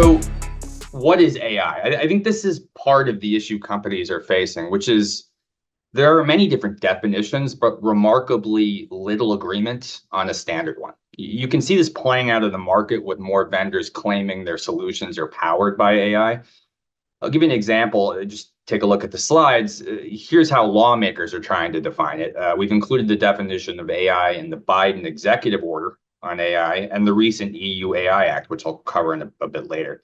So what is AI? I think this is part of the issue companies are facing, which is there are many different definitions, but remarkably little agreement on a standard one. You can see this playing out in the market with more vendors claiming their solutions are powered by AI. I'll give you an example. Just take a look at the slides. Here's how lawmakers are trying to define it. We've included the definition of AI in the Biden executive order on AI and the recent EU AI Act, which I'll cover in a bit later.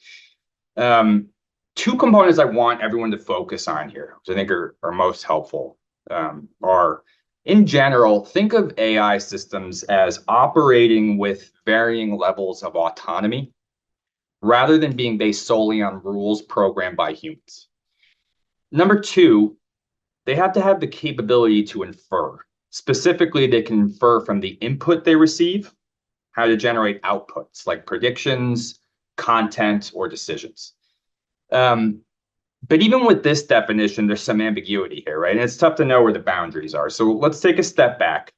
Two components I want everyone to focus on here, which I think are most helpful, are in general, think of AI systems as operating with varying levels of autonomy rather than being based solely on rules programmed by humans. Number two, they have to have the capability to infer. Specifically, they can infer from the input they receive how to generate outputs like predictions, content, or decisions. But even with this definition, there's some ambiguity here, right? And it's tough to know where the boundaries are. So let's take a step back.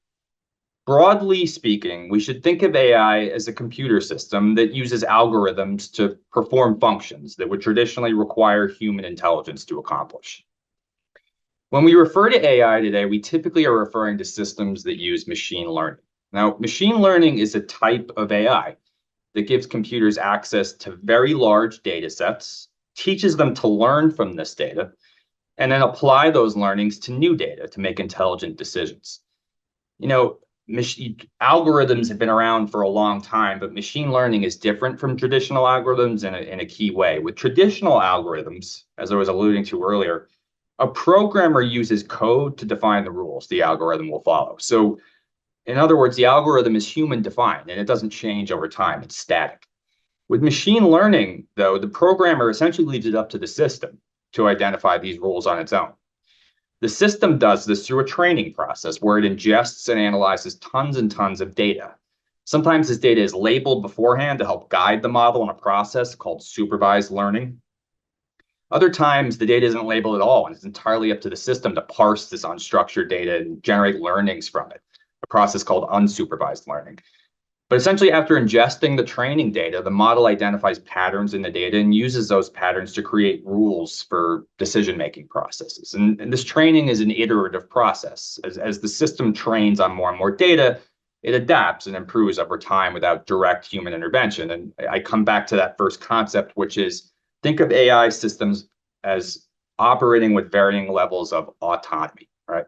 Broadly speaking, we should think of AI as a computer system that uses algorithms to perform functions that would traditionally require human intelligence to accomplish. When we refer to AI today, we typically are referring to systems that use machine learning. Now, machine learning is a type of AI that gives computers access to very large data sets, teaches them to learn from this data, and then apply those learnings to new data to make intelligent decisions. Algorithms have been around for a long time, but machine learning is different from traditional algorithms in a key way. With traditional algorithms, as I was alluding to earlier, a programmer uses code to define the rules the algorithm will follow. So in other words, the algorithm is human defined and it doesn't change over time. It's static. With machine learning, though, the programmer essentially leaves it up to the system to identify these rules on its own. The system does this through a training process where it ingests and analyzes tons and tons of data. Sometimes this data is labeled beforehand to help guide the model in a process called supervised learning. Other times, the data isn't labeled at all, and it's entirely up to the system to parse this unstructured data and generate learnings from it, a process called unsupervised learning. But essentially, after ingesting the training data, the model identifies patterns in the data and uses those patterns to create rules for decision-making processes. And this training is an iterative process. As the system trains on more and more data, it adapts and improves over time without direct human intervention. And I come back to that first concept, which is think of AI systems as operating with varying levels of autonomy, right?